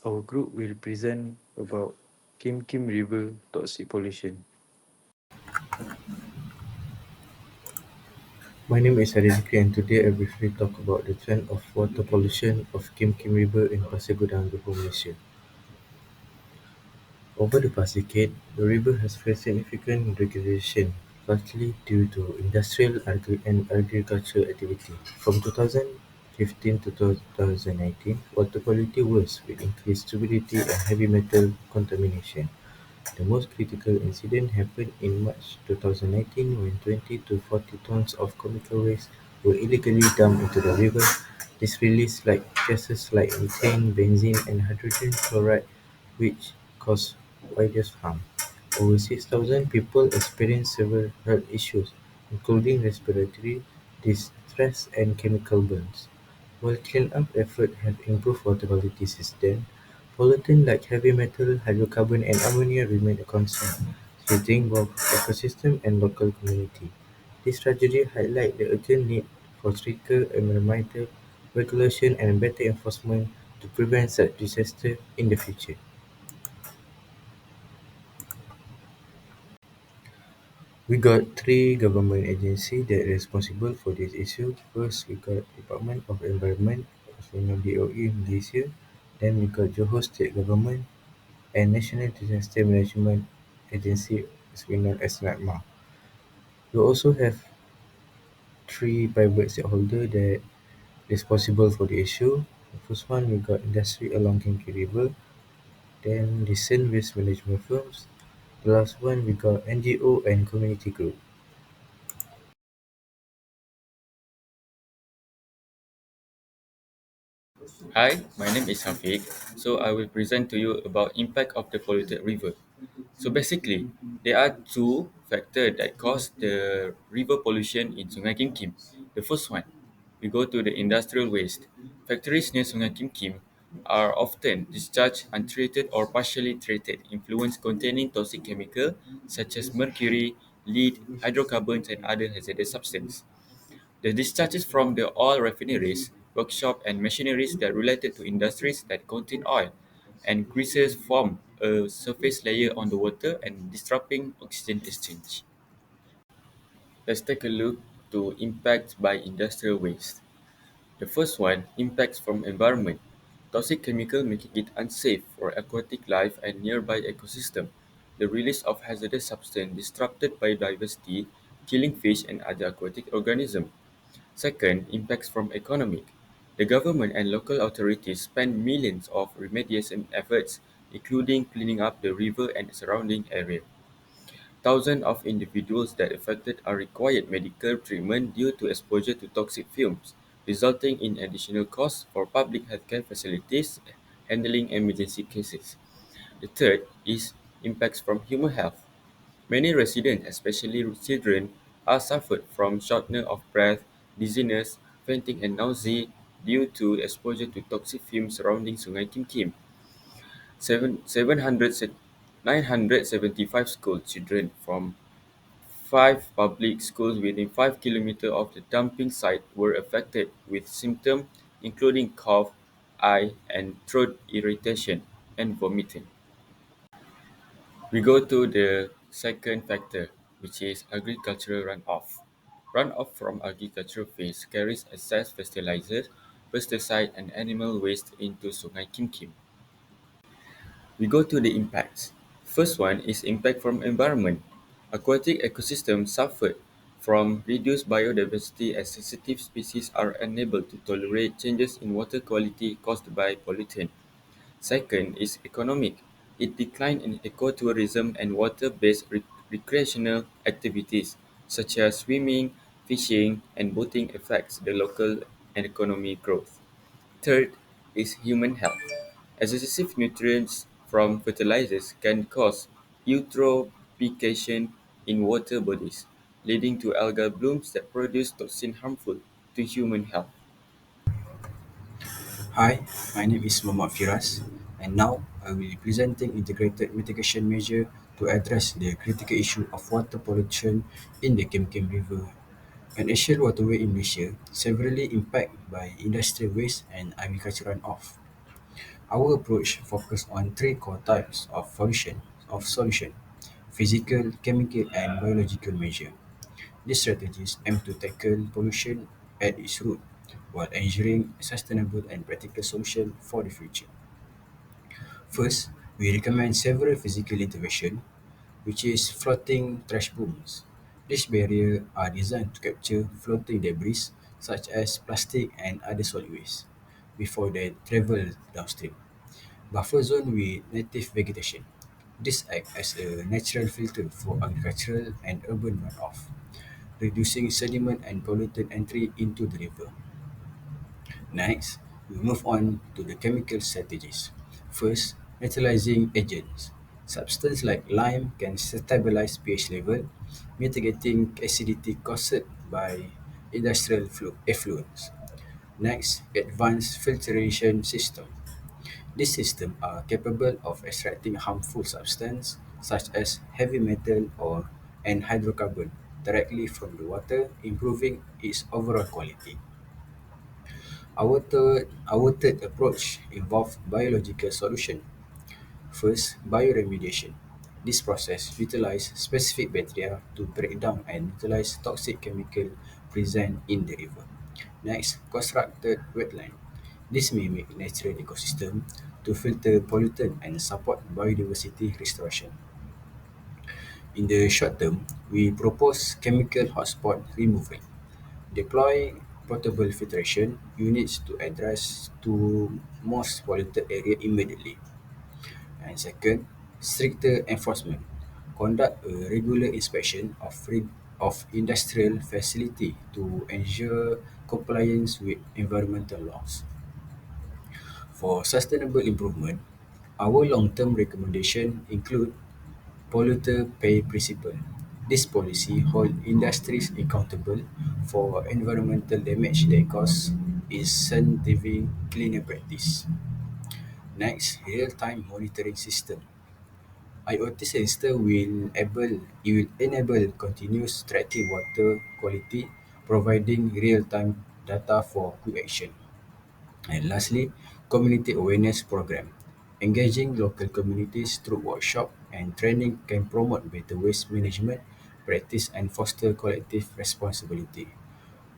Our group will present about Kim Kim River toxic pollution. My name is Zikri and today I briefly talk about the trend of water pollution of Kim Kim River in Pasir Gudang, Johor, Malaysia. Over the past decade, the river has faced significant degradation, largely due to industrial and agricultural activity. From 2015 to 2019, water quality worsened with increased turbidity and heavy metal contamination. The most critical incident happened in March 2019 when 20 to 40 tons of chemical waste were illegally dumped into the river. This released gases like methane, benzene, and hydrogen chloride, which caused widest harm. Over 6,000 people experienced several health issues, including respiratory distress and chemical burns. While clean-up efforts have improved water quality since then, pollutants like heavy metal, hydrocarbon, and ammonia remain a concern, threatening both ecosystem and local community. This tragedy highlights the urgent need for stricter environmental regulation and better enforcement to prevent such disasters in the future. We got three government agencies that are responsible for this issue. First, we got Department of Environment, also known DOE in Malaysia. Then we got Johor State Government and National Disaster Management Agency, as we know as NADMA. We also have three private stakeholders that responsible for the issue. The first one we got industry along Kinki River, then Listen Waste Management Firms. The last one we got NGO and community group. Hi, my name is Hafiq. So I will present to you about impact of the polluted river. So basically, there are two factors that cause the river pollution in Sungai Kim Kim. The first one, we go to the industrial waste. Factories near Sungai Kim Kim are often discharged untreated or partially treated influents containing toxic chemical such as mercury, lead, hydrocarbons, and other hazardous substances. The discharges from the oil refineries, workshops, and machineries that related to industries that contain oil and greases form a surface layer on the water and disrupting oxygen exchange. Let's take a look to impacts by industrial waste. The first one, impacts from environment. Toxic chemical making it unsafe for aquatic life and nearby ecosystem. The release of hazardous substance disrupted biodiversity, killing fish and other aquatic organisms. Second, impacts from economic. The government and local authorities spend millions of remediation efforts, including cleaning up the river and surrounding area. Thousands of individuals that affected are required medical treatment due to exposure to toxic fumes, resulting in additional costs for public healthcare facilities handling emergency cases. The third is impacts from human health. Many residents, especially children, are suffered from shortness of breath, dizziness, fainting, and nausea due to exposure to toxic fumes surrounding Sungai Kim Kim. 975 school children from five public schools within 5 kilometers of the dumping site were affected with symptoms including cough, eye, and throat irritation and vomiting. We go to the second factor, which is agricultural runoff. Runoff from agricultural fields carries excess fertilizers, pesticide, and animal waste into Sungai Kim Kim. We go to the impacts. First one is impact from environment. Aquatic ecosystems suffered from reduced biodiversity as sensitive species are unable to tolerate changes in water quality caused by pollutant. Second is economic. It declined in ecotourism and water-based recreational activities such as swimming, fishing, and boating affects the local and economic growth. Third is human health. Excessive nutrients from fertilizers can cause eutrophication in water bodies, leading to algal blooms that produce toxin harmful to human health. Hi, my name is Mohmad Firas, and now I will be presenting integrated mitigation measure to address the critical issue of water pollution in the Kim Kim River, an Asian waterway in Malaysia severely impacted by industrial waste and agricultural runoff. Our approach focuses on three core types of solution: physical, chemical, and biological measure. These strategies aim to tackle pollution at its root while ensuring a sustainable and practical solution for the future. First, we recommend several physical interventions, which is floating trash booms. These barriers are designed to capture floating debris such as plastic and other solid waste before they travel downstream. Buffer zone with native vegetation. This acts as a natural filter for agricultural and urban runoff, reducing sediment and pollutant entry into the river. Next, we move on to the chemical strategies. First, neutralizing agents. Substances like lime can stabilize pH level, mitigating acidity caused by industrial effluents. Next, advanced filtration system. These systems are capable of extracting harmful substances such as heavy metal or and hydrocarbon directly from the water, improving its overall quality. Our third approach involves biological solution. First, bioremediation. This process utilizes specific bacteria to break down and neutralize toxic chemical present in the river. Next, constructed wetland. This mimic natural ecosystem to filter pollutant and support biodiversity restoration. In the short term, we propose chemical hotspot removal. Deploy portable filtration units to address to most polluted area immediately. And second, stricter enforcement. Conduct a regular inspection of industrial facility to ensure compliance with environmental laws. For sustainable improvement, our long-term recommendation include polluter pay principle. This policy holds industries accountable for environmental damage they cause, incentivizing cleaner practice. Next, real-time monitoring system. IoT system will enable continuous tracking water quality, providing real-time data for quick action. And lastly, community awareness program. Engaging local communities through workshop and training can promote better waste management practice and foster collective responsibility.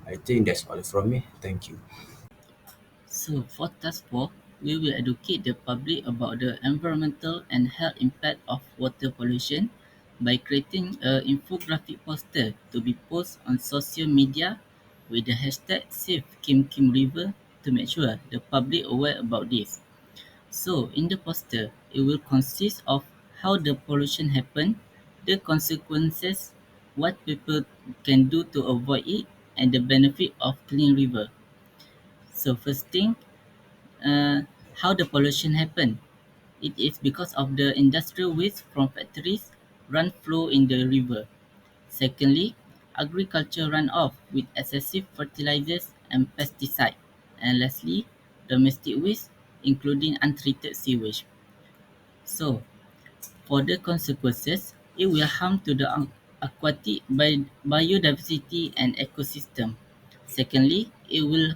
I think that's all from me. Thank you. So for task 4, we will educate the public about the environmental and health impact of water pollution by creating a infographic poster to be posted on social media with the hashtag Save Kim Kim River to make sure the public aware about this. So in the poster, it will consist of how the pollution happened, the consequences, what people can do to avoid it, and the benefit of clean river. So first thing, uh, how the pollution happen. It is because of the industrial waste from factories run flow in the river. Secondly, agriculture runoff with excessive fertilizers and pesticides. And lastly, domestic waste including untreated sewage. So, for the consequences, it will harm to the aquatic biodiversity and ecosystem. Secondly, it will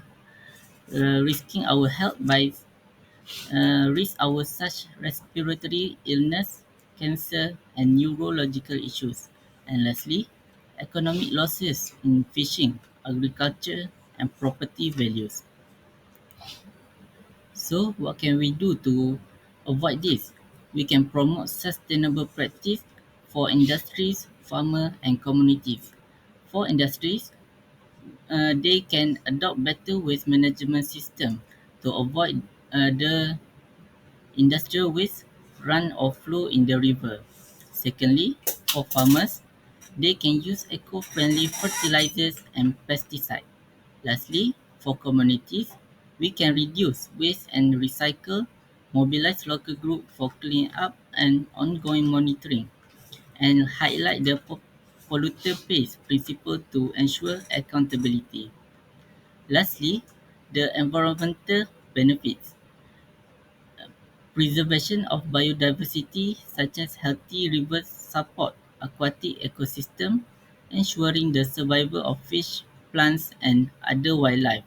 risking our health by risk our such respiratory illness, cancer, and neurological issues. And lastly, economic losses in fishing, agriculture, and property values. So, what can we do to avoid this? We can promote sustainable practice for industries, farmers, and communities. For industries, they can adopt better waste management system to avoid the industrial waste run or flow in the river. Secondly, for farmers, they can use eco-friendly fertilizers and pesticides. Lastly, for communities, we can reduce waste and recycle, mobilize local groups for clean-up and ongoing monitoring, and highlight the polluter pays principle to ensure accountability. Lastly, the environmental benefits. Preservation of biodiversity such as healthy rivers support aquatic ecosystem, ensuring the survival of fish, plants, and other wildlife.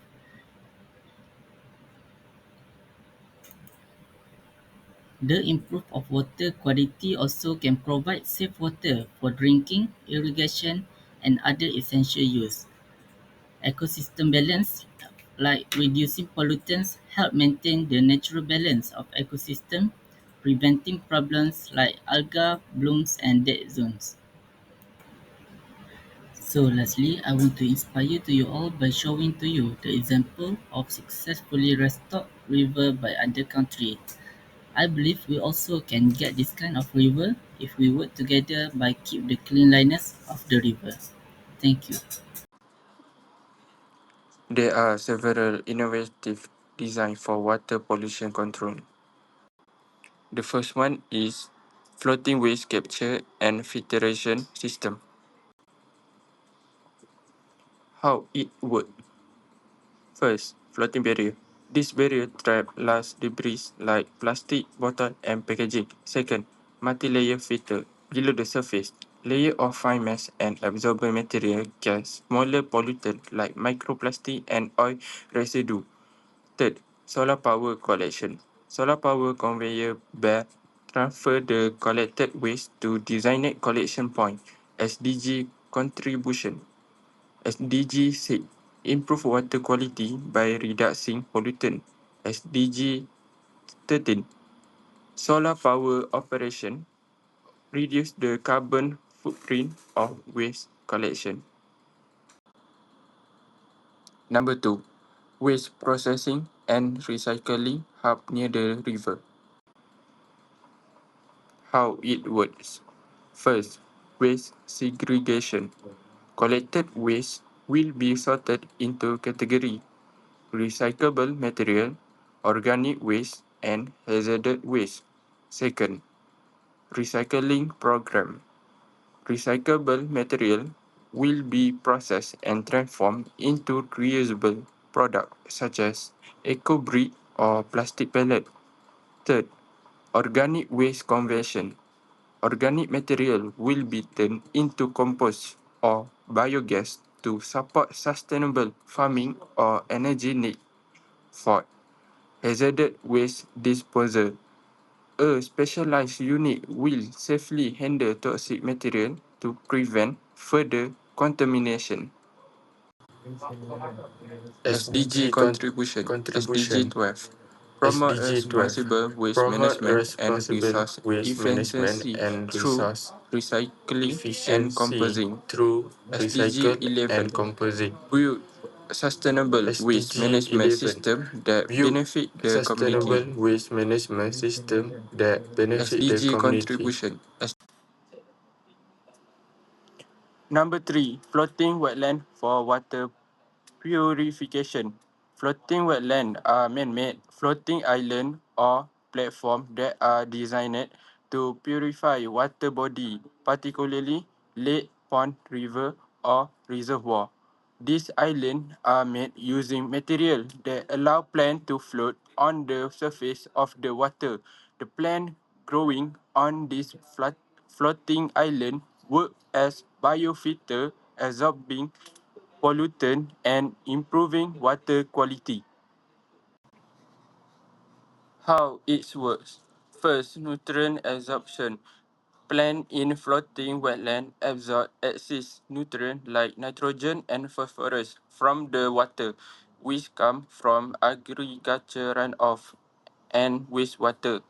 The improvement of water quality also can provide safe water for drinking, irrigation, and other essential use. Ecosystem balance, like reducing pollutants, help maintain the natural balance of ecosystem, preventing problems like algal blooms and dead zones. So lastly, I want to inspire to you all by showing to you the example of successfully restored river by other countries. I believe we also can get this kind of river if we work together by keep the cleanliness of the river. Thank you. There are several innovative designs for water pollution control. The first one is floating waste capture and filtration system. How it works. First, floating barrier. This barrier traps large debris like plastic, bottle, and packaging. Second, multi-layer filter. Below the surface, layer of fine mesh and absorbent material catch smaller pollutants like microplastic and oil residue. Third, solar power collection. Solar power conveyor belt transfer the collected waste to designated collection point. SDG contribution. SDG 6. Improve water quality by reducing pollutant. SDG 13. Solar power operation. Reduce the carbon footprint of waste collection. Number 2. Waste processing and recycling hub near the river. How it works. First, waste segregation. Collected waste will be sorted into category recyclable material, organic waste, and hazardous waste. Second, recycling program. Recyclable material will be processed and transformed into reusable products such as eco brick or plastic pellet. Third, organic waste conversion. Organic material will be turned into compost or biogas to support sustainable farming or energy need. Fourth, hazardous waste disposal. A specialized unit will safely handle toxic material to prevent further contamination. SDG contribution. SDG 12. Promote SDG 12. responsible waste Promote management and responsible resource waste management efficiency and through resource recycling and efficiency composting. through SDG recycle and 11. composing. Build a sustainable waste SDG management 11. system that Build benefit the community. sustainable waste management system that benefit the SDG community. contribution. Number 3. Floating wetland for water purification. Floating wetland are man-made floating island or platform that are designed to purify water body, particularly lake, pond, river, or reservoir. These islands are made using material that allow plant to float on the surface of the water. The plant growing on this floating island work as biofilter, absorbing pollutant and improving water quality. How it works. First, nutrient absorption. Plant in floating wetland absorb excess nutrient like nitrogen and phosphorus from the water, which come from agriculture runoff and wastewater.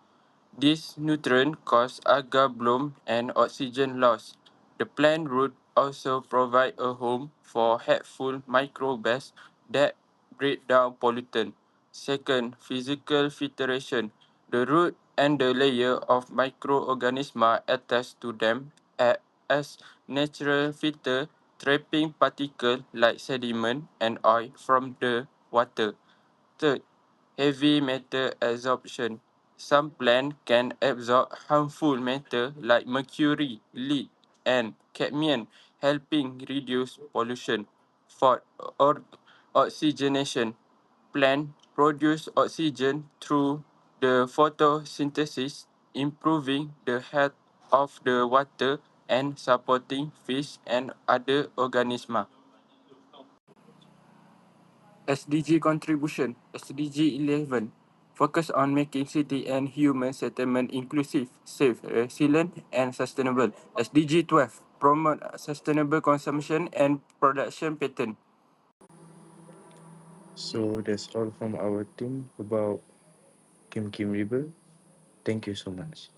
These nutrients cause algal bloom and oxygen loss. The plant root also provide a home for helpful microbes that break down pollutant. Second, physical filtration. The root and the layer of microorganisms attached to them act as natural filter, trapping particles like sediment and oil from the water. Third, heavy metal absorption. Some plants can absorb harmful metal like mercury, lead, and cadmium, helping reduce pollution. Fourth, oxygenation. Plants produce oxygen through the photosynthesis, improving the health of the water and supporting fish and other organisms. SDG contribution. SDG 11. focus on making city and human settlement inclusive, safe, resilient, and sustainable. SDG 12 promote sustainable consumption and production pattern. So that's all from our team about Kim Kim River. Thank you so much.